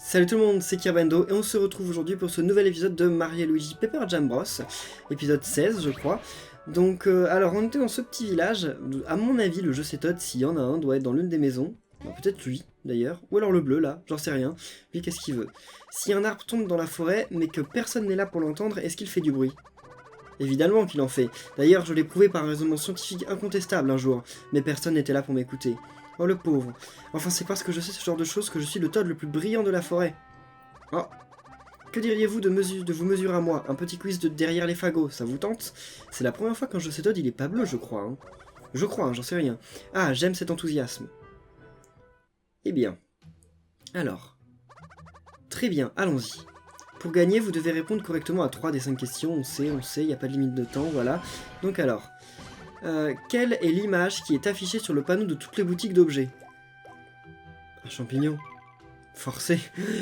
Salut tout le monde, c'est Kirbando et on se retrouve aujourd'hui pour ce nouvel épisode de Mario et Luigi Paper Jam Bros, épisode 16 je crois. Donc alors on était dans ce petit village, à mon avis le jeu Todd, s'il y en a un, doit être dans l'une des maisons, peut-être lui d'ailleurs, ou alors le bleu là, j'en sais rien, lui qu'est-ce qu'il veut. Si un arbre tombe dans la forêt mais que personne n'est là pour l'entendre, est-ce qu'il fait du bruit? Évidemment qu'il en fait, d'ailleurs je l'ai prouvé par un raisonnement scientifique incontestable un jour, mais personne n'était là pour m'écouter. Oh le pauvre. Enfin c'est parce que je sais ce genre de choses que je suis le Todd le plus brillant de la forêt. Oh. Que diriez-vous de vous mesurer à moi? Un petit quiz de derrière les fagots, ça vous tente? C'est la première fois qu'un jeu Todd il est pas bleu je crois. Hein. Je crois, hein, j'en sais rien. Ah, j'aime cet enthousiasme. Eh bien. Alors. Très bien, allons-y. Pour gagner, vous devez répondre correctement à 3 des 5 questions, on sait, il n'y a pas de limite de temps, voilà. Donc alors. Quelle est l'image qui est affichée sur le panneau de toutes les boutiques d'objets? Un champignon. Forcé,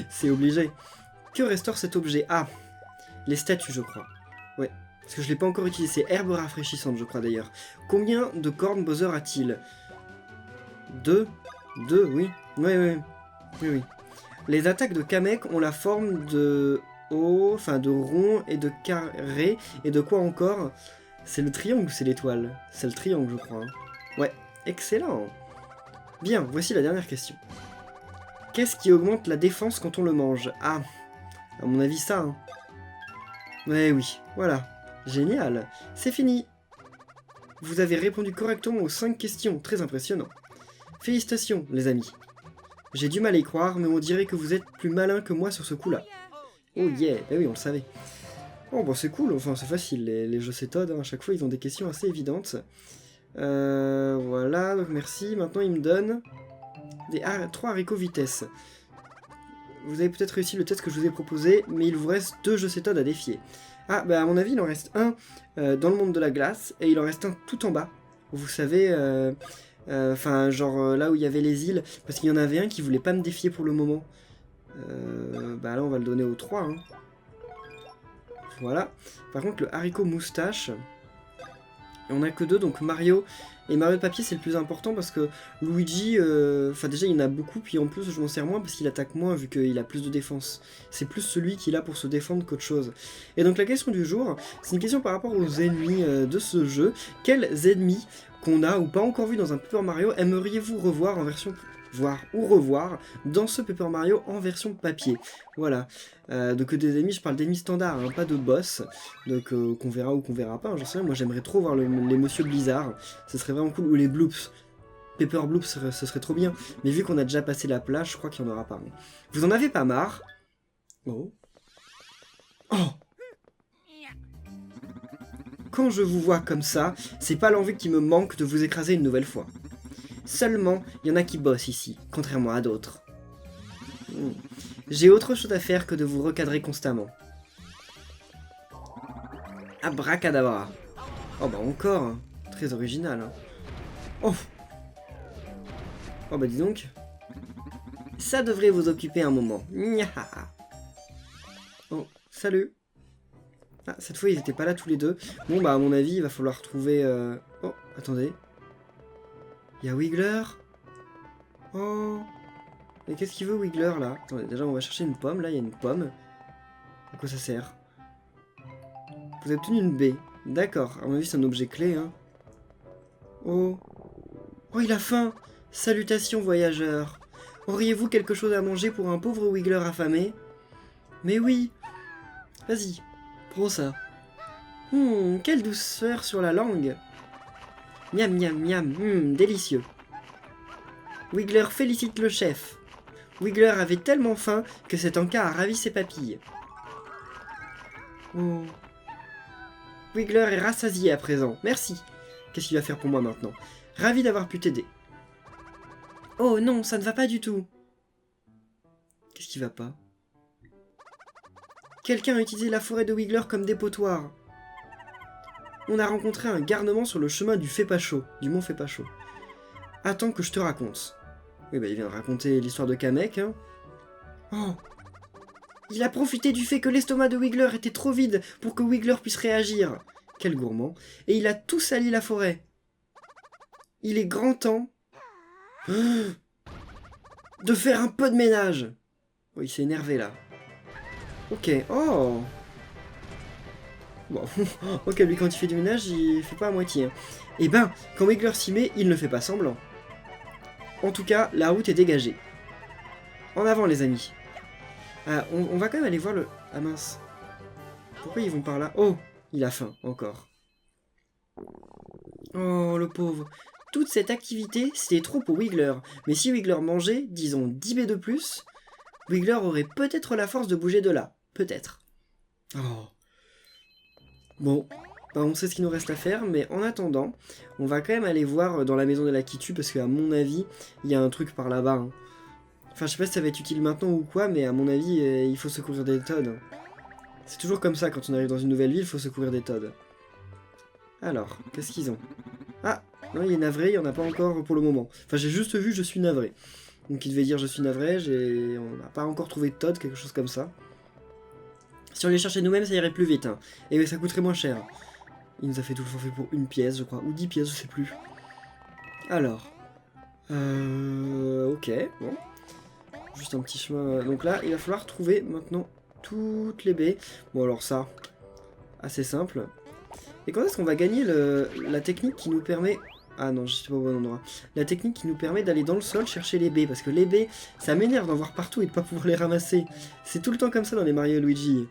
c'est obligé. Que restaure cet objet? Ah, les statues, je crois. Ouais, parce que je ne l'ai pas encore utilisé. C'est herbe rafraîchissante, je crois d'ailleurs. Combien de cornes Bowser a-t-il? 2. 2, oui. Oui. Les attaques de Kamek ont la forme de de rond et de carré. Et de quoi encore? C'est le triangle ou c'est l'étoile? C'est le triangle, je crois. Hein. Ouais, excellent. Bien, voici la dernière question. Qu'est-ce qui augmente la défense quand on le mange? Ah, à mon avis ça, hein. Ouais, oui, voilà. Génial. C'est fini. Vous avez répondu correctement aux 5 questions, très impressionnant. Félicitations, les amis. J'ai du mal à y croire, mais on dirait que vous êtes plus malin que moi sur ce coup-là. Oh yeah, bah oui, on le savait. Oh bah c'est cool, enfin c'est facile, les jeux Todd, hein, à chaque fois ils ont des questions assez évidentes. Voilà, donc merci. Maintenant il me donne 3 haricots vitesse. Vous avez peut-être réussi le test que je vous ai proposé, mais il vous reste 2 jeux Todd à défier. Ah, bah à mon avis il en reste un dans le monde de la glace, et il en reste un tout en bas. Vous savez, là où il y avait les îles, parce qu'il y en avait un qui voulait pas me défier pour le moment. Bah là on va le donner aux 3, hein. Voilà. Par contre, le haricot moustache, on a que 2, donc Mario et Mario de papier, c'est le plus important parce que Luigi, déjà il y en a beaucoup, puis en plus je m'en sers moins parce qu'il attaque moins vu qu'il a plus de défense. C'est plus celui qui est là pour se défendre qu'autre chose. Et donc la question du jour, c'est une question par rapport aux ennemis de ce jeu. Quels ennemis qu'on a ou pas encore vu dans un Paper Mario aimeriez-vous revoir en version revoir dans ce Paper Mario en version papier? Voilà. Donc des ennemis, je parle d'ennemis standards, hein, pas de boss, donc qu'on verra ou qu'on verra pas, hein, j'en sais rien. Moi j'aimerais trop voir les Monsieur Blizzard, ce serait vraiment cool, ou les Bloops. Paper Bloops, ce serait trop bien, mais vu qu'on a déjà passé la plage, je crois qu'il n'y en aura pas. Hein. Vous en avez pas marre? Oh. Oh. Quand je vous vois comme ça, c'est pas l'envie qui me manque de vous écraser une nouvelle fois. Seulement, il y en a qui bossent ici, contrairement à d'autres. J'ai autre chose à faire que de vous recadrer constamment. Abracadabra. Oh bah encore, hein. Très original. Hein. Oh. Oh bah dis donc. Ça devrait vous occuper un moment. Oh, salut. Ah, cette fois ils étaient pas là tous les deux. Bon bah à mon avis il va falloir trouver... Oh, attendez. Il y a Wiggler. Oh. Mais qu'est-ce qu'il veut Wiggler là? Attendez, déjà on va chercher une pomme, là il y a une pomme. À quoi ça sert? Vous avez obtenu une baie. D'accord, à mon avis c'est un objet clé, hein. Oh. Oh, il a faim. Salutations voyageurs. Auriez-vous quelque chose à manger pour un pauvre Wiggler affamé? Mais oui. Vas-y, prends ça. Quelle douceur sur la langue. Miam miam miam, délicieux. Wiggler félicite le chef. Wiggler avait tellement faim que cet encas a ravi ses papilles. Oh. Wiggler est rassasié à présent. Merci. Qu'est-ce qu'il va faire pour moi maintenant? Ravi d'avoir pu t'aider. Oh non, ça ne va pas du tout. Qu'est-ce qui va pas? Quelqu'un a utilisé la forêt de Wiggler comme dépotoir. On a rencontré un garnement sur le chemin du Fépachaud, du mont Fépachaud. Attends que je te raconte. Oui, bah il vient de raconter l'histoire de Kamek, hein. Oh. Il a profité du fait que l'estomac de Wiggler était trop vide pour que Wiggler puisse réagir. Quel gourmand. Et il a tout sali la forêt. Il est grand temps de faire un peu de ménage. Oh, il s'est énervé là. Ok, oh. Bon, ok, lui quand il fait du ménage, il fait pas à moitié. Hein. Et ben, quand Wiggler s'y met, il ne fait pas semblant. En tout cas, la route est dégagée. En avant les amis. Ah, on va quand même aller voir le... Ah mince. Pourquoi ils vont par là? Oh, il a faim, encore. Oh, le pauvre. Toute cette activité, c'était trop pour Wiggler. Mais si Wiggler mangeait, disons 10 B de plus, Wiggler aurait peut-être la force de bouger de là. Peut-être. Oh. Bon, bah on sait ce qu'il nous reste à faire, mais en attendant, on va quand même aller voir dans la maison de la Kitu, parce qu'à mon avis, il y a un truc par là-bas. Hein. Enfin, je sais pas si ça va être utile maintenant ou quoi, mais à mon avis, il faut secourir des Toads. C'est toujours comme ça, quand on arrive dans une nouvelle ville, il faut secourir des Toads. Alors, qu'est-ce qu'ils ont? Ah, non, il est navré, il n'y en a pas encore pour le moment. Enfin, j'ai juste vu, je suis navré. Donc il devait dire je suis navré, on n'a pas encore trouvé de Toad, quelque chose comme ça. Si on les cherchait nous-mêmes, ça irait plus vite. Hein. Et ça coûterait moins cher. Il nous a fait tout le forfait pour une pièce, je crois. Ou 10 pièces, je sais plus. Alors. Ok, bon. Juste un petit chemin. Donc là, il va falloir trouver maintenant toutes les baies. Bon, alors ça, assez simple. Et quand est-ce qu'on va gagner la technique qui nous permet... Ah non, je suis pas au bon endroit. La technique qui nous permet d'aller dans le sol chercher les baies. Parce que les baies, ça m'énerve d'en voir partout et de pas pouvoir les ramasser. C'est tout le temps comme ça dans les Mario et Luigi.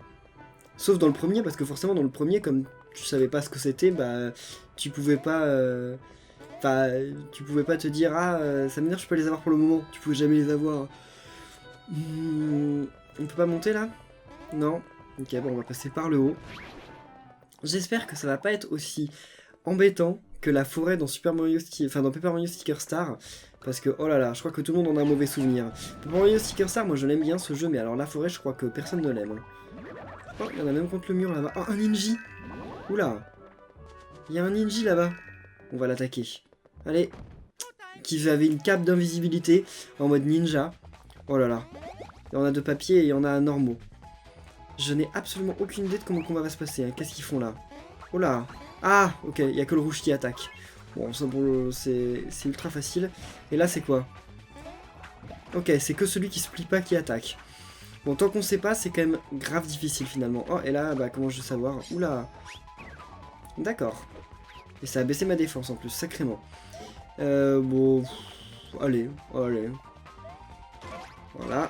Sauf dans le premier, parce que forcément dans le premier, comme tu savais pas ce que c'était, bah tu pouvais pas... Enfin, tu pouvais pas te dire, ah, ça m'énerve, je peux les avoir pour le moment. Tu pouvais jamais les avoir. On peut pas monter là? Non. Ok, bon, on va passer par le haut. J'espère que ça va pas être aussi embêtant que la forêt dans dans Paper Mario Sticker Star. Parce que, oh là là, je crois que tout le monde en a un mauvais souvenir. Paper Mario Sticker Star, moi je l'aime bien ce jeu, mais alors la forêt, je crois que personne ne l'aime. Oh, il y en a même contre le mur là-bas. Oh, un ninja! Oula! Il y a un ninja là-bas. On va l'attaquer. Allez. Qui avait une cape d'invisibilité en mode ninja. Oh là là. Il y en a de papier et il y en a normaux. Je n'ai absolument aucune idée de comment le combat va se passer. Hein. Qu'est-ce qu'ils font là? Oh là! Ah! Ok, il n'y a que le rouge qui attaque. Bon, ça bon, c'est ultra facile. Et là, c'est quoi? Ok, c'est que celui qui se plie pas qui attaque. Bon, tant qu'on sait pas, c'est quand même grave difficile finalement. Oh, et là, bah, comment je vais savoir? Oula! D'accord. Et ça a baissé ma défense en plus, sacrément. Bon... Allez, allez. Voilà.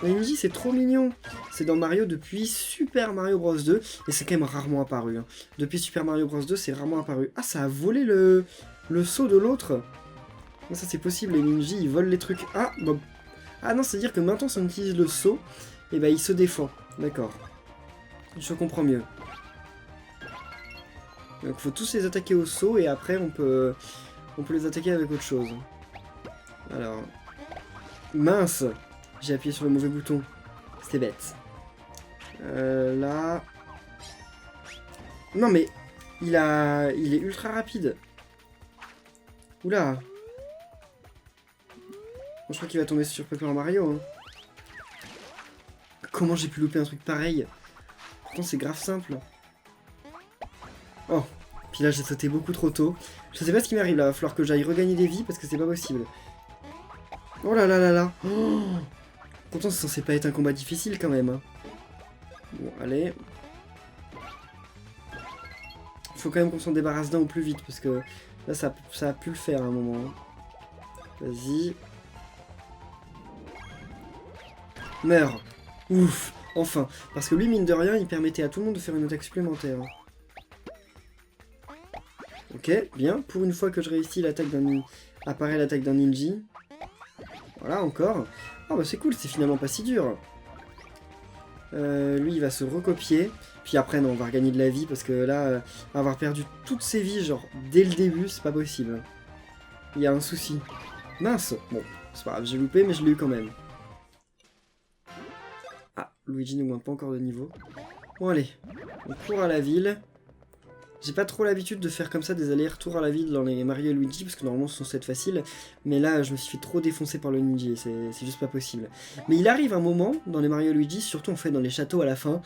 Luigi, c'est trop mignon. C'est dans Mario depuis Super Mario Bros 2. Et c'est quand même rarement apparu. Hein. Depuis Super Mario Bros 2, c'est rarement apparu. Ah, ça a volé le seau de l'autre. Ça, c'est possible. Les ninjas, ils volent les trucs. Ah, bon. Ah non, c'est-à-dire que maintenant, si on utilise le seau, et ben il se défend. D'accord. Je comprends mieux. Donc, faut tous les attaquer au seau. Et après, on peut les attaquer avec autre chose. Alors... Mince! J'ai appuyé sur le mauvais bouton. C'était bête. Là... Non mais... Il est ultra rapide. Oula! Je crois qu'il va tomber sur Paper Mario. Hein. Comment j'ai pu louper un truc pareil? Pourtant c'est grave simple. Oh! Puis là j'ai sauté beaucoup trop tôt. Je sais pas ce qui m'arrive là. Va falloir que j'aille regagner des vies parce que c'est pas possible. Oh là là là là! Oh, pourtant, c'est censé pas être un combat difficile quand même. Hein. Bon, allez. Faut quand même qu'on s'en débarrasse d'un au plus vite parce que là, ça a pu le faire à un moment. Vas-y. Meurs! Ouf! Enfin! Parce que lui, mine de rien, il permettait à tout le monde de faire une attaque supplémentaire. Ok, bien. Pour une fois que je réussis l'attaque d'un... Apparaît l'attaque d'un ninja. Voilà, encore. Oh bah c'est cool, c'est finalement pas si dur. Lui, il va se recopier. Puis après, non, on va regagner de la vie, parce que là, avoir perdu toutes ses vies, genre, dès le début, c'est pas possible. Il y a un souci. Mince! Bon, c'est pas grave, j'ai loupé, mais je l'ai eu quand même. Ah, Luigi ne monte pas encore de niveau. Bon, allez, on court à la ville. J'ai pas trop l'habitude de faire comme ça des allers-retours à la ville dans les Mario et Luigi, parce que normalement ce sont censés être faciles, mais là je me suis fait trop défoncer par le ninja, c'est juste pas possible. Mais il arrive un moment, dans les Mario et Luigi, surtout en fait dans les châteaux à la fin,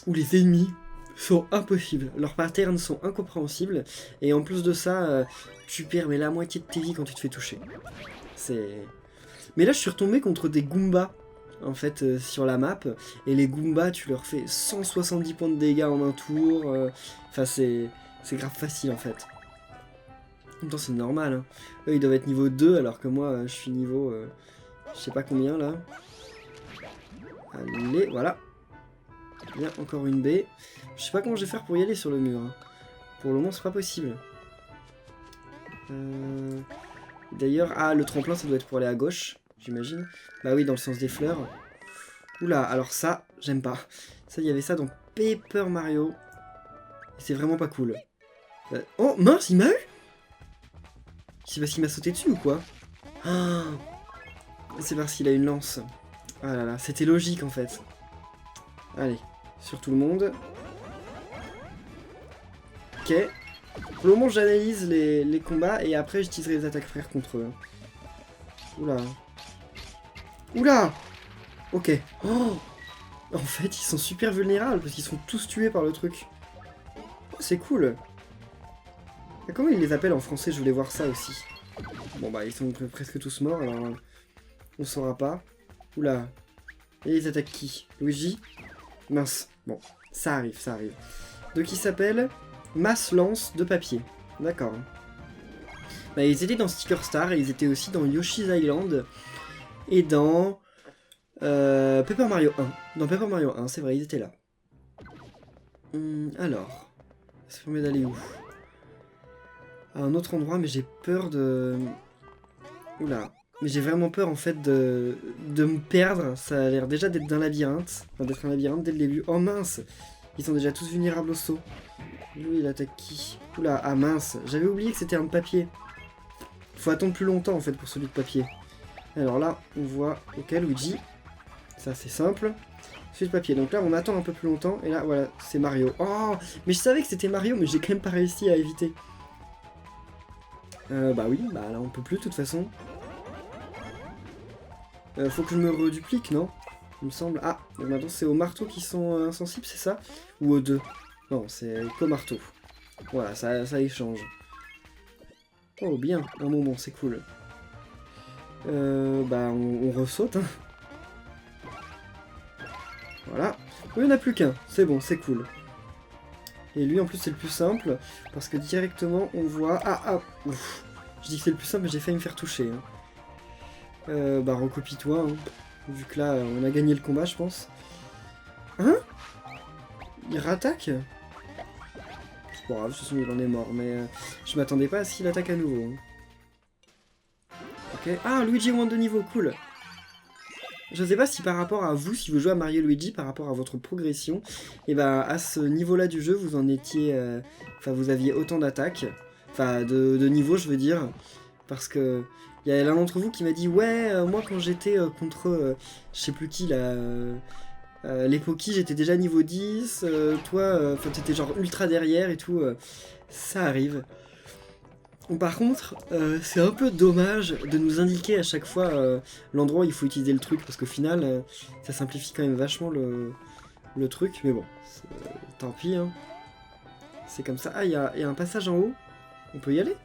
où les ennemis sont impossibles, leurs patterns sont incompréhensibles, et en plus de ça, tu perds mais la moitié de tes vies quand tu te fais toucher. C'est... Mais là je suis retombé contre des Goombas, en fait, sur la map. Et les Goombas, tu leur fais 170 points de dégâts en un tour. Enfin, c'est grave facile, en fait. En même temps, c'est normal. Hein. Eux, ils doivent être niveau 2, alors que moi, je suis niveau... je sais pas combien, là. Allez, voilà. Bien, encore une baie. Je sais pas comment je vais faire pour y aller sur le mur. Hein. Pour le moment, c'est pas possible. D'ailleurs, ah, le tremplin, ça doit être pour aller à gauche, j'imagine. Bah oui, dans le sens des fleurs. Oula, alors ça, j'aime pas. Ça, il y avait ça dans Paper Mario. C'est vraiment pas cool. Oh, mince, il m'a eu? C'est parce qu'il m'a sauté dessus ou quoi? Ah, c'est parce qu'il a une lance. Ah là là, c'était logique en fait. Allez, sur tout le monde. Ok. Pour le moment, j'analyse les combats et après, j'utiliserai les attaques frères contre eux. Oula. Oula! Ok. Oh! En fait, ils sont super vulnérables parce qu'ils sont tous tués par le truc. Oh, c'est cool. Et comment ils les appellent en français? Je voulais voir ça aussi. Bon bah, ils sont presque tous morts, alors on saura pas. Oula. Et ils attaquent qui? Luigi? Mince. Bon, ça arrive, ça arrive. Donc il s'appelle Masse Lance de papier. D'accord. Bah, ils étaient dans Sticker Star et ils étaient aussi dans Yoshi's Island et dans Paper Mario 1. Dans Paper Mario 1, c'est vrai, ils étaient là. Alors, ça permet d'aller où? À un autre endroit, mais j'ai peur de... Oula. Mais j'ai vraiment peur en fait de me perdre. Ça a l'air déjà d'être d'un labyrinthe. Enfin, d'être un labyrinthe dès le début. Oh mince! Ils sont déjà tous vulnérables au saut. Lui, il attaque qui? Oula, ah mince. J'avais oublié que c'était un de papier. Faut attendre plus longtemps en fait pour celui de papier. Alors là, on voit... Ok, Luigi. Ça, c'est simple. Celui de papier. Donc là, on attend un peu plus longtemps. Et là, voilà, c'est Mario. Oh! Mais je savais que c'était Mario, mais j'ai quand même pas réussi à éviter. Bah oui, bah là, on peut plus de toute façon. Faut que je me reduplique, non? Il me semble... Ah, maintenant c'est aux marteaux qui sont insensibles, c'est ça? Ou aux deux? Non, c'est qu'au marteau. Voilà, ça échange. Oh, bien. Un bonbon, c'est cool. Bah, on ressaute, hein. Voilà. Oui, il n'y en a plus qu'un. C'est bon, c'est cool. Et lui, en plus, c'est le plus simple. Parce que directement, on voit... Ah, ouf. Je dis que c'est le plus simple, mais j'ai failli me faire toucher, hein. Bah recopie-toi, hein. Vu que là, on a gagné le combat, je pense. Hein? Il rattaque? C'est pas grave, de toute façon, il en est mort, mais je m'attendais pas à ce qu'il attaque à nouveau. Hein. Ok. Ah, Luigi moins de niveau, cool. Je sais pas si par rapport à vous, si vous jouez à Mario Luigi, par rapport à votre progression, et bah à ce niveau-là du jeu, vous en étiez... Enfin, vous aviez autant d'attaques. Enfin, de niveau, je veux dire. Parce que... Il y a l'un d'entre vous qui m'a dit « Ouais, moi quand j'étais contre, je sais plus qui, là, les Poki, j'étais déjà niveau 10, toi, t'étais genre ultra derrière et tout, ça arrive. » Par contre, c'est un peu dommage de nous indiquer à chaque fois l'endroit où il faut utiliser le truc, parce qu'au final, ça simplifie quand même vachement le truc, mais bon, tant pis, hein. C'est comme ça. Ah, il y a un passage en haut, on peut y aller?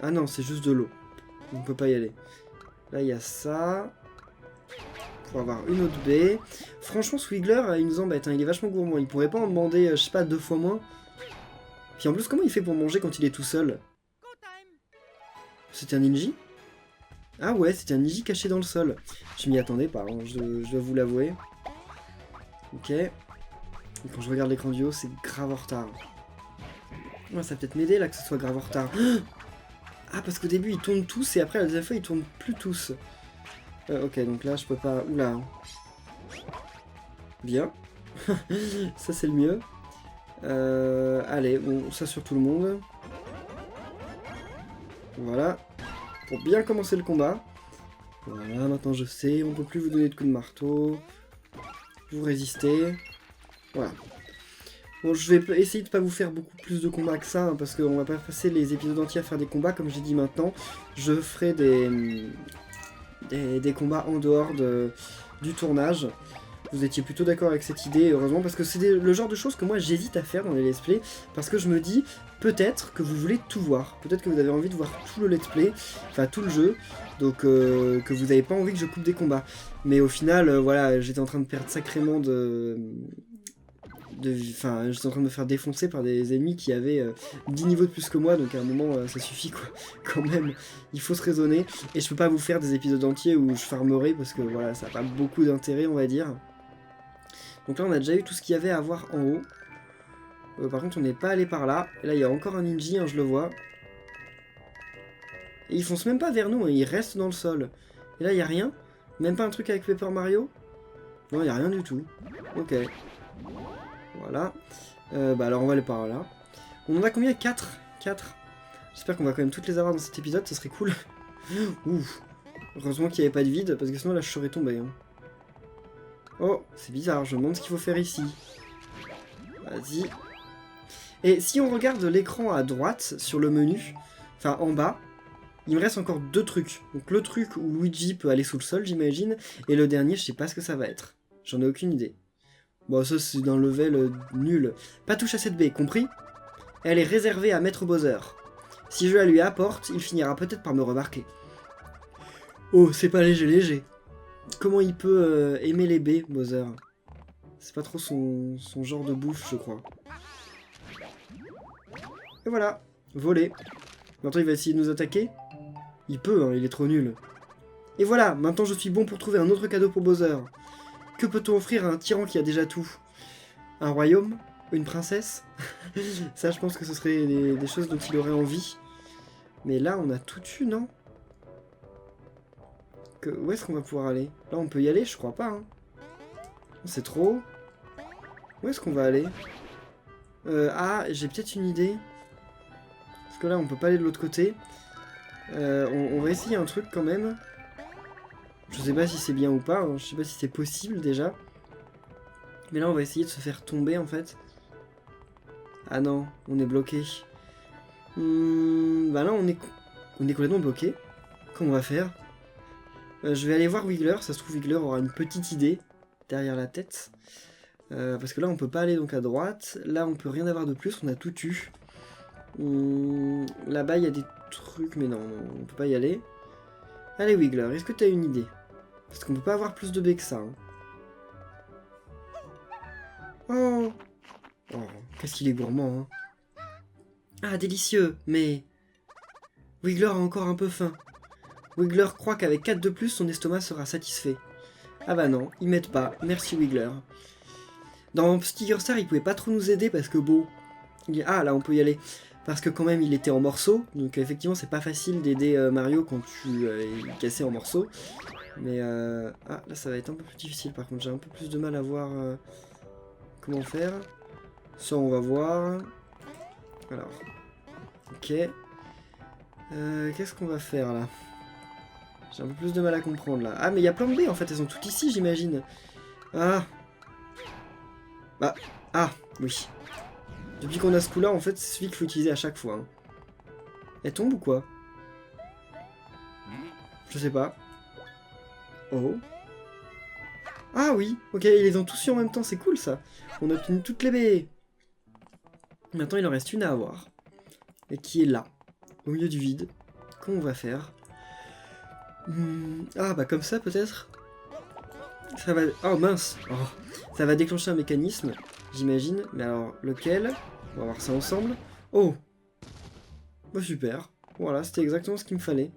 Ah non, c'est juste de l'eau. On peut pas y aller. Là, il y a ça. Pour avoir une autre baie. Franchement, Swiggler, il nous embête. Hein. Il est vachement gourmand. Il pourrait pas en demander, je sais pas, 2 fois moins. Puis en plus, comment il fait pour manger quand il est tout seul? C'était un Ninja? Ah ouais, c'était un Ninja caché dans le sol. Je m'y attendais pas, hein. Je dois vous l'avouer. Ok. Et quand je regarde l'écran du haut, c'est grave en retard. Ouais, ça va peut-être m'aider là que ce soit grave en retard. Ah, parce qu'au début, ils tournent tous, et après, la deuxième fois, ils tournent plus tous. Ok, donc là, je peux pas... Oula. Bien. Ça, c'est le mieux. Allez, bon, ça sur tout le monde. Voilà. Pour bien commencer le combat. Voilà, maintenant je sais, on peut plus vous donner de coups de marteau. Vous résistez. Voilà. Bon, je vais essayer de pas vous faire beaucoup plus de combats que ça, hein, parce qu'on va pas passer les épisodes entiers à faire des combats, comme j'ai dit maintenant. Je ferai des combats en dehors du tournage. Vous étiez plutôt d'accord avec cette idée, heureusement, parce que c'est le genre de choses que moi j'hésite à faire dans les let's play, parce que je me dis, peut-être que vous voulez tout voir, peut-être que vous avez envie de voir tout le let's play, enfin tout le jeu, donc que vous n'avez pas envie que je coupe des combats. Mais au final, voilà, j'étais en train de perdre sacrément Enfin, j'étais en train de me faire défoncer par des ennemis qui avaient 10 niveaux de plus que moi, donc à un moment, ça suffit quoi, quand même, il faut se raisonner, et je peux pas vous faire des épisodes entiers où je farmerai, parce que voilà, ça n'a pas beaucoup d'intérêt, on va dire. Donc là, on a déjà eu tout ce qu'il y avait à voir en haut. Par contre, on n'est pas allé par là, et là, il y a encore un ninja, hein, je le vois. Et ils foncent même pas vers nous, hein, ils restent dans le sol. Et là, il n'y a rien, même pas un truc avec Paper Mario. Non, il n'y a rien du tout. Ok. Voilà. Bah alors on va aller par là. On en a combien? 4. J'espère qu'on va quand même toutes les avoir dans cet épisode, ça serait cool. Ouf. Heureusement qu'il n'y avait pas de vide, parce que sinon là je serais tombé. Hein. Oh, c'est bizarre, je me demande ce qu'il faut faire ici. Vas-y. Et si on regarde l'écran à droite, sur le menu, enfin en bas, il me reste encore 2 trucs. Donc le truc où Luigi peut aller sous le sol, j'imagine, et le dernier, je sais pas ce que ça va être. J'en ai aucune idée. Bon, ça c'est d'un level nul. Pas touche à cette baie, compris? Elle est réservée à Maître Bowser. Si je la lui apporte, il finira peut-être par me remarquer. Oh, c'est pas léger. Comment il peut aimer les baies, Bowser? C'est pas trop son genre de bouffe, je crois. Et voilà, volé. Maintenant il va essayer de nous attaquer. Il peut, hein, il est trop nul. Et voilà, maintenant je suis bon pour trouver un autre cadeau pour Bowser. Que peut-on offrir à un tyran qui a déjà tout? Un royaume? Une princesse? Ça, je pense que ce serait des choses dont il aurait envie. Mais là, on a tout eu, non? Où est-ce qu'on va pouvoir aller? Là, on peut y aller? Je crois pas. Hein. C'est trop haut. Où est-ce qu'on va aller? Ah, j'ai peut-être une idée. Parce que là, on peut pas aller de l'autre côté. On va essayer un truc quand même. Je sais pas si c'est bien ou pas, hein. Je sais pas si c'est possible déjà. Mais là on va essayer de se faire tomber en fait. Ah non, on est bloqué. Bah là on est complètement bloqué. Comment on va faire? Je vais aller voir Wiggler, ça se trouve Wiggler aura une petite idée derrière la tête. Parce que là on peut pas aller donc à droite. Là on peut rien avoir de plus, on a tout eu. Là-bas il y a des trucs, mais non, on peut pas y aller. Allez Wiggler, est-ce que tu as une idée? Parce qu'on peut pas avoir plus de baies que ça. Hein. Oh, qu'est-ce qu'il est gourmand. Hein. Ah, délicieux, mais... Wiggler a encore un peu faim. Wiggler croit qu'avec 4 de plus, son estomac sera satisfait. Ah bah non, ils m'aident pas. Merci Wiggler. Dans Sticker Star, il pouvait pas trop nous aider parce que bon... Ah, là, on peut y aller. Parce que quand même, il était en morceaux. Donc effectivement, c'est pas facile d'aider Mario quand tu es cassé en morceaux. Mais ah, là, ça va être un peu plus difficile. Par contre, j'ai un peu plus de mal à voir comment faire. Ça, on va voir. Alors, ok. Qu'est-ce qu'on va faire, là? J'ai un peu plus de mal à comprendre, là. Ah, mais il y a plein de baies, en fait. Elles sont toutes ici, j'imagine. Ah. Bah, ah, oui. Depuis qu'on a ce coup-là, en fait, c'est celui qu'il faut utiliser à chaque fois. Hein. Elle tombe ou quoi? Je sais pas. Oh. Ah oui, ok, ils les ont tous eu en même temps, c'est cool ça. On a obtenu toutes les baies. Maintenant, il en reste une à avoir. Et qui est là, au milieu du vide. Comment on va faire? Ah, bah comme ça, peut-être? Ça va... Oh, mince. Oh. Ça va déclencher un mécanisme, j'imagine. Mais alors, lequel? On va voir ça ensemble. Oh. Bah super. Voilà, c'était exactement ce qu'il me fallait.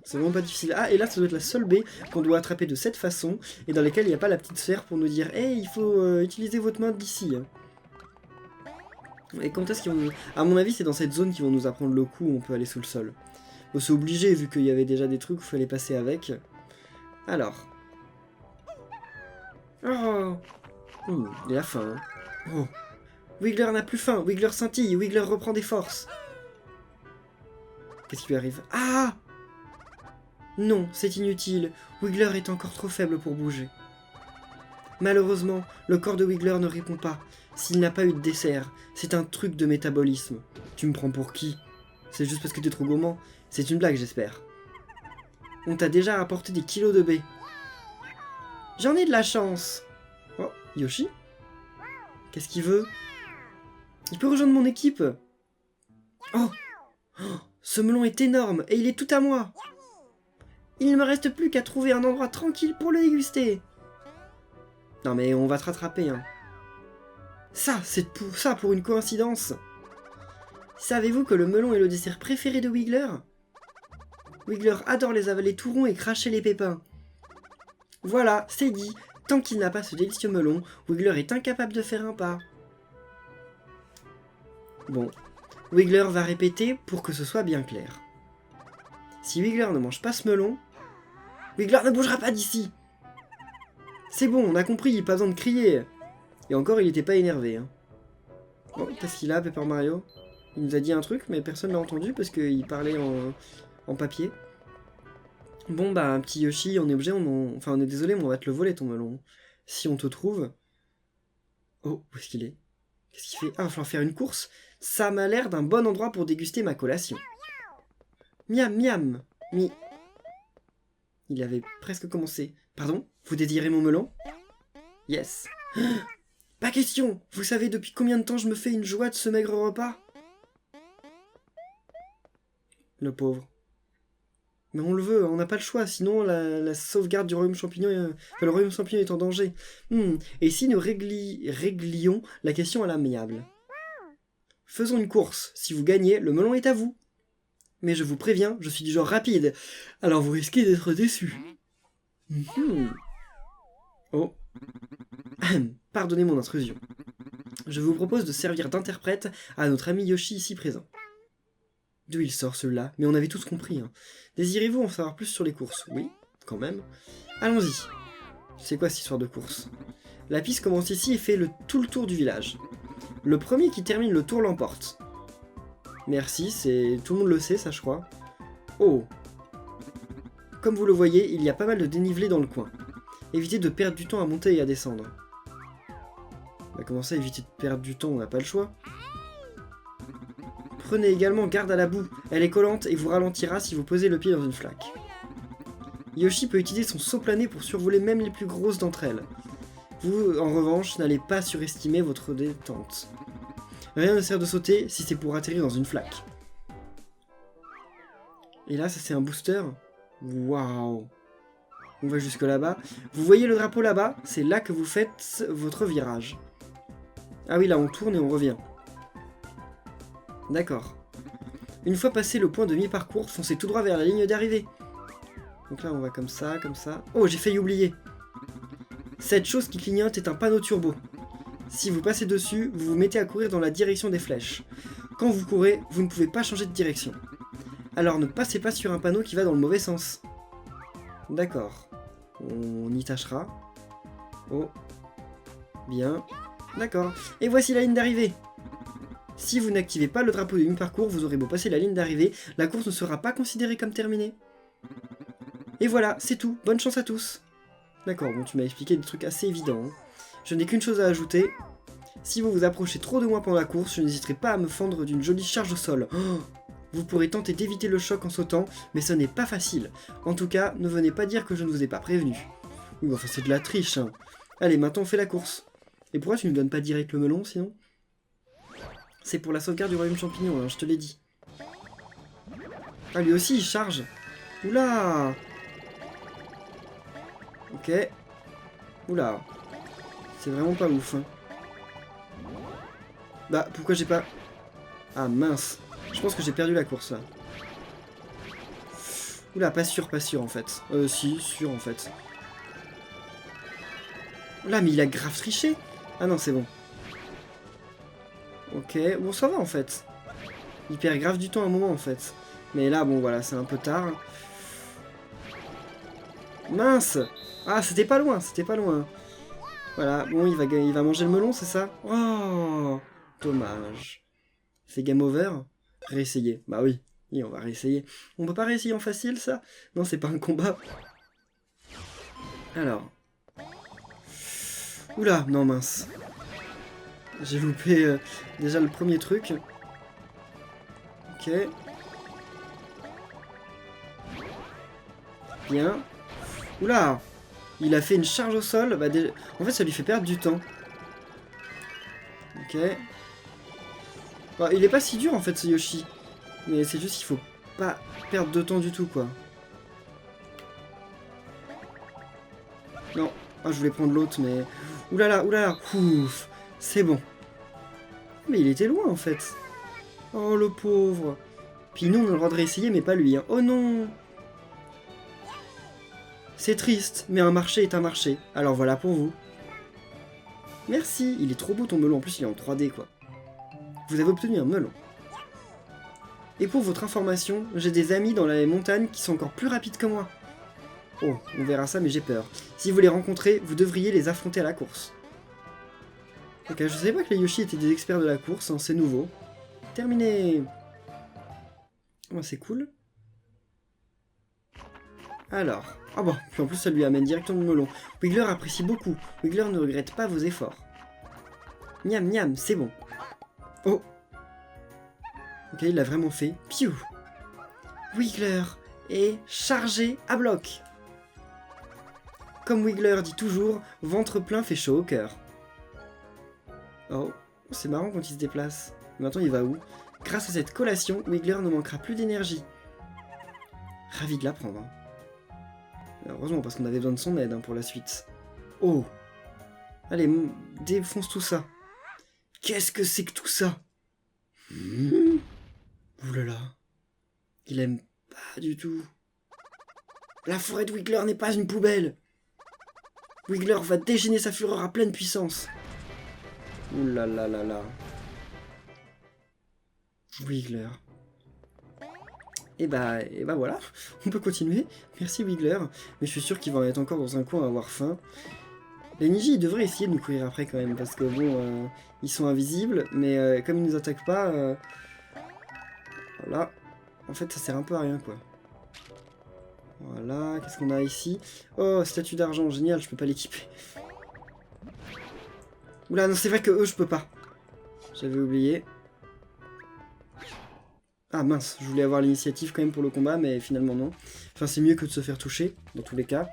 C'est vraiment pas difficile. Ah, et là, ça doit être la seule baie qu'on doit attraper de cette façon, et dans lesquelles il n'y a pas la petite sphère pour nous dire « Hey, il faut utiliser votre main d'ici. » Et quand est-ce qu'ils vont... À mon avis, c'est dans cette zone qu'ils vont nous apprendre le coup où on peut aller sous le sol. Bon, c'est obligé, vu qu'il y avait déjà des trucs où il fallait passer avec. Alors. Oh, il a faim. Hein. Oh. Wiggler n'a plus faim, Wiggler scintille, Wiggler reprend des forces. Qu'est-ce qui lui arrive? Ah! Non, c'est inutile. Wiggler est encore trop faible pour bouger. Malheureusement, le corps de Wiggler ne répond pas. S'il n'a pas eu de dessert, c'est un truc de métabolisme. Tu me prends pour qui? C'est juste parce que t'es trop gourmand? C'est une blague, j'espère. On t'a déjà apporté des kilos de baies. J'en ai de la chance. Oh, Yoshi? Qu'est-ce qu'il veut? Il peut rejoindre mon équipe. Oh! Oh, ce melon est énorme et il est tout à moi. Il ne me reste plus qu'à trouver un endroit tranquille pour le déguster. Non mais on va te rattraper, hein. Ça, c'est pour ça, pour une coïncidence. Savez-vous que le melon est le dessert préféré de Wiggler? Wiggler adore les avaler tout ronds et cracher les pépins. Voilà, c'est dit. Tant qu'il n'a pas ce délicieux melon, Wiggler est incapable de faire un pas. Bon, Wiggler va répéter pour que ce soit bien clair. Si Wiggler ne mange pas ce melon, Wiggler ne bougera pas d'ici. C'est bon, on a compris, pas besoin de crier. Et encore, il n'était pas énervé. Hein. Oh, qu'est-ce qu'il a, Paper Mario? Il nous a dit un truc, mais personne l'a entendu parce qu'il parlait en papier. Bon, bah, un petit Yoshi, on est obligé, enfin, on est désolé, mais on va te le voler, ton melon. Si on te trouve... Oh, où est-ce qu'il est? Qu'est-ce qu'il fait? Ah, il va falloir faire une course. Ça m'a l'air d'un bon endroit pour déguster ma collation. Miam, miam. Il avait presque commencé. Pardon? Vous désirez mon melon? Yes. Pas question! Vous savez depuis combien de temps je me fais une joie de ce maigre repas? Le pauvre. Mais on le veut, on n'a pas le choix, sinon la sauvegarde du royaume champignon, le royaume champignon est en danger. Et si nous réglions la question à l'amiable? Faisons une course. Si vous gagnez, le melon est à vous. Mais je vous préviens, je suis du genre rapide, alors vous risquez d'être déçus. Oh. Pardonnez mon intrusion. Je vous propose de servir d'interprète à notre ami Yoshi ici présent. D'où il sort celui-là? Mais on avait tous compris. Hein. Désirez-vous en savoir plus sur les courses? Oui, quand même. Allons-y. C'est quoi cette histoire de course? La piste commence ici et fait tout le tour du village. Le premier qui termine le tour l'emporte. Merci, tout le monde le sait, ça je crois. Oh. Comme vous le voyez, il y a pas mal de dénivelé dans le coin. Évitez de perdre du temps à monter et à descendre. Bah comment ça, éviter de perdre du temps, on n'a pas le choix. Prenez également garde à la boue, elle est collante et vous ralentira si vous posez le pied dans une flaque. Yoshi peut utiliser son saut plané pour survoler même les plus grosses d'entre elles. Vous, en revanche, n'allez pas surestimer votre détente. Rien ne sert de sauter si c'est pour atterrir dans une flaque. Et là, ça c'est un booster. Waouh! On va jusque là-bas. Vous voyez le drapeau là-bas? C'est là que vous faites votre virage. Ah oui, là on tourne et on revient. D'accord. Une fois passé le point de mi-parcours, foncez tout droit vers la ligne d'arrivée. Donc là on va comme ça, comme ça. Oh, j'ai failli oublier. Cette chose qui clignote est un panneau turbo. Si vous passez dessus, vous vous mettez à courir dans la direction des flèches. Quand vous courez, vous ne pouvez pas changer de direction. Alors ne passez pas sur un panneau qui va dans le mauvais sens. D'accord. On y tâchera. Oh. Bien. D'accord. Et voici la ligne d'arrivée. Si vous n'activez pas le drapeau de mi-parcours, vous aurez beau passer la ligne d'arrivée, la course ne sera pas considérée comme terminée. Et voilà, c'est tout. Bonne chance à tous. D'accord, bon, tu m'as expliqué des trucs assez évidents. Hein. Je n'ai qu'une chose à ajouter. Si vous vous approchez trop de moi pendant la course, je n'hésiterai pas à me fendre d'une jolie charge au sol. Oh, vous pourrez tenter d'éviter le choc en sautant, mais ce n'est pas facile. En tout cas, ne venez pas dire que je ne vous ai pas prévenu. Oui, enfin c'est de la triche. Hein. Allez, maintenant on fait la course. Et pourquoi tu ne donnes pas direct le melon, sinon? C'est pour la sauvegarde du royaume champignon, hein, je te l'ai dit. Ah, lui aussi, il charge. Oula! Ok. Oula. C'est vraiment pas ouf. Hein. Bah, pourquoi j'ai pas... Ah, mince. Je pense que j'ai perdu la course, là. Oula, pas sûr en fait. Si, sûr, en fait. Oula, mais il a grave triché. Ah non, c'est bon. Ok, bon ça va en fait. Il perd grave du temps à un moment en fait. Mais là bon voilà, c'est un peu tard. Mince! Ah c'était pas loin, c'était pas loin. Voilà, bon il va manger le melon, c'est ça? Oh! Dommage. C'est game over? Réessayer. Bah oui, on va réessayer. On peut pas réessayer en facile ça? Non, c'est pas un combat. Alors. Oula, non mince. J'ai loupé déjà le premier truc. Ok. Bien. Oula! Il a fait une charge au sol. Bah, en fait, ça lui fait perdre du temps. Ok. Bon, il est pas si dur, en fait, ce Yoshi. Mais c'est juste qu'il faut pas perdre de temps du tout, quoi. Non. Ah, je voulais prendre l'autre, mais... Oulala, oulala. Ouf. C'est bon. Mais il était loin, en fait. Oh, le pauvre. Puis nous, on a le droit de réessayer, mais pas lui. Hein. Oh non. C'est triste, mais un marché est un marché. Alors voilà pour vous. Merci. Il est trop beau ton melon. En plus, il est en 3D, quoi. Vous avez obtenu un melon. Et pour votre information, j'ai des amis dans les montagnes qui sont encore plus rapides que moi. Oh, on verra ça, mais j'ai peur. Si vous les rencontrez, vous devriez les affronter à la course. Ok, je savais pas que les Yoshi étaient des experts de la course, hein, c'est nouveau. Terminé. Oh, c'est cool. Alors. Ah bon, puis en plus ça lui amène directement le melon. Wiggler apprécie beaucoup. Wiggler ne regrette pas vos efforts. Miam miam, c'est bon. Oh. Ok, il l'a vraiment fait. Piou. Wiggler est chargé à bloc. Comme Wiggler dit toujours, ventre plein fait chaud au cœur. Oh, c'est marrant quand il se déplace. Maintenant il va où? Grâce à cette collation, Wiggler ne manquera plus d'énergie. Ravi de l'apprendre. Hein. Heureusement, parce qu'on avait besoin de son aide hein, pour la suite. Oh. Allez, défonce tout ça. Qu'est-ce que c'est que tout ça? Oulala. Il aime pas du tout. La forêt de Wiggler n'est pas une poubelle. Wiggler va déchaîner sa fureur à pleine puissance. Oulalala. Wiggler. Et bah voilà, on peut continuer. Merci Wiggler, mais je suis sûr qu'il va en être encore dans un coin à avoir faim. Les Niji, ils devraient essayer de nous courir après quand même, parce que bon, ils sont invisibles, mais comme ils nous attaquent pas, voilà. En fait, ça sert un peu à rien, quoi. Voilà, qu'est-ce qu'on a ici? Oh, statue d'argent, génial, je peux pas l'équiper. Oula, non, c'est vrai que eux, je peux pas. J'avais oublié. Ah mince, je voulais avoir l'initiative quand même pour le combat, mais finalement non. Enfin, c'est mieux que de se faire toucher, dans tous les cas.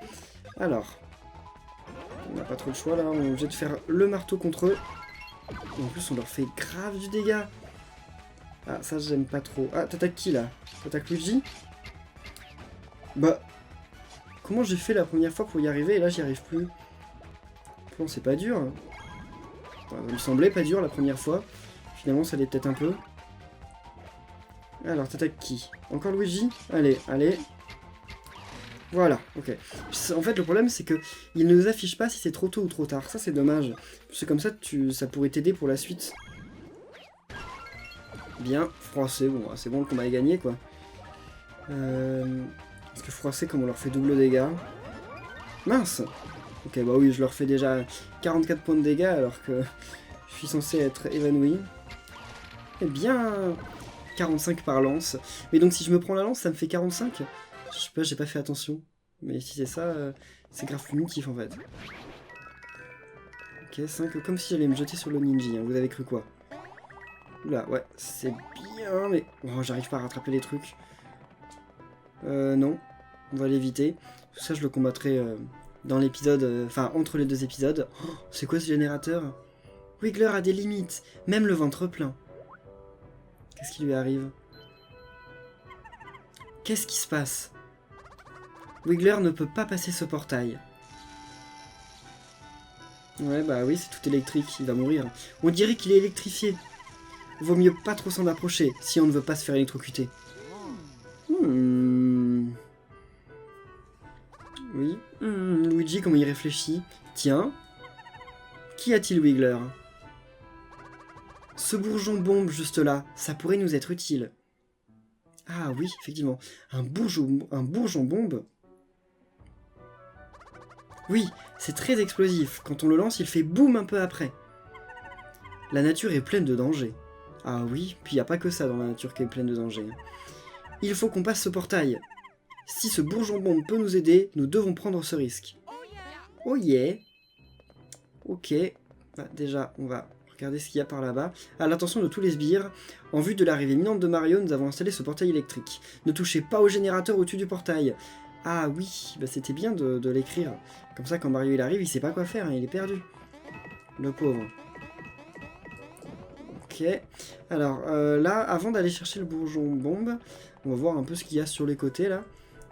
Alors, on n'a pas trop le choix là, on est obligé de faire le marteau contre eux. Et en plus, on leur fait grave du dégât. Ah, ça j'aime pas trop. Ah, t'attaques qui là? T'attaques Luigi? Bah, comment j'ai fait la première fois pour y arriver et là j'y arrive plus? Bon, c'est pas dur. Enfin, ça me semblait pas dur la première fois. Finalement, ça l'est peut-être un peu. Alors, t'attaques qui? Encore Luigi? Allez, allez. Voilà, ok. En fait, le problème, c'est que il ne nous affiche pas si c'est trop tôt ou trop tard. Ça, c'est dommage. C'est comme ça, ça pourrait t'aider pour la suite. Bien, froissé. Bon, c'est bon, le combat est gagné, quoi. Parce que froissé, comme on leur fait double dégâts. Mince! Ok, bah oui, je leur fais déjà 44 points de dégâts, alors que je suis censé être évanoui. Eh bien... 45 par lance. Mais donc si je me prends la lance, ça me fait 45. Je sais pas, j'ai pas fait attention. Mais si c'est ça, c'est grave punitif en fait. Ok, 5, comme si j'allais me jeter sur le ninja, hein. Vous avez cru quoi? Oula, ouais, c'est bien, mais... Oh, j'arrive pas à rattraper les trucs. Non. On va l'éviter. Tout ça, je le combattrai dans l'épisode... Enfin, entre les deux épisodes. Oh, c'est quoi ce générateur? Wiggler a des limites, même le ventre plein. Qu'est-ce qui lui arrive? Qu'est-ce qui se passe? Wiggler ne peut pas passer ce portail. Ouais, bah oui, c'est tout électrique, il va mourir. On dirait qu'il est électrifié. Vaut mieux pas trop s'en approcher, si on ne veut pas se faire électrocuter. Oui. Luigi, comment il réfléchit? Tiens. Qu'y a-t-il, Wiggler? Ce bourgeon bombe juste là, ça pourrait nous être utile. Ah oui, effectivement. Un bourgeon bombe. Oui, c'est très explosif. Quand on le lance, il fait boum un peu après. La nature est pleine de dangers. Ah oui, puis il n'y a pas que ça dans la nature qui est pleine de dangers. Il faut qu'on passe ce portail. Si ce bourgeon bombe peut nous aider, nous devons prendre ce risque. Oh yeah. Ok. Bah, déjà, on va... Regardez ce qu'il y a par là-bas. À l'attention de tous les sbires, en vue de l'arrivée imminente de Mario, nous avons installé ce portail électrique. Ne touchez pas au générateur au-dessus du portail. Ah oui, bah c'était bien de l'écrire. Comme ça, quand Mario il arrive, il sait pas quoi faire, hein, il est perdu. Le pauvre. Ok. Alors, là, avant d'aller chercher le bourgeon bombe, on va voir un peu ce qu'il y a sur les côtés, là.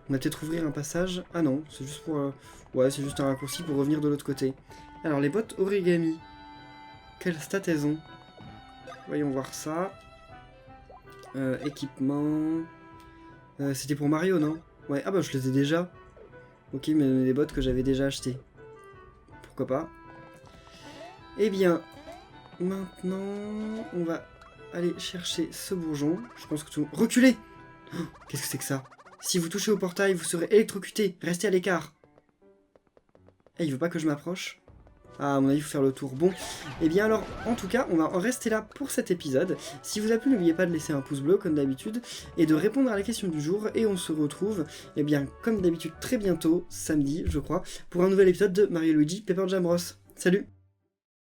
On va peut-être ouvrir un passage. Ah non, c'est juste pour... ouais, c'est juste un raccourci pour revenir de l'autre côté. Alors, les bottes origami. Quelles stats elles ont? Voyons voir ça. Équipement... c'était pour Mario, non? Ouais, ah bah je les ai déjà. Ok, mais des bottes que j'avais déjà achetées. Pourquoi pas. Eh bien, maintenant, on va aller chercher ce bourgeon. Je pense que tout... Reculez! Oh, qu'est-ce que c'est que ça? Si vous touchez au portail, vous serez électrocuté. Restez à l'écart. Eh, il veut pas que je m'approche? Ah, à mon avis, il faut faire le tour. Bon, et bien alors, en tout cas, on va en rester là pour cet épisode. Si vous a plu, n'oubliez pas de laisser un pouce bleu, comme d'habitude, et de répondre à la question du jour. Et on se retrouve, eh bien, comme d'habitude, très bientôt, samedi, je crois, pour un nouvel épisode de Mario et Luigi Paper Jam Bros. Salut!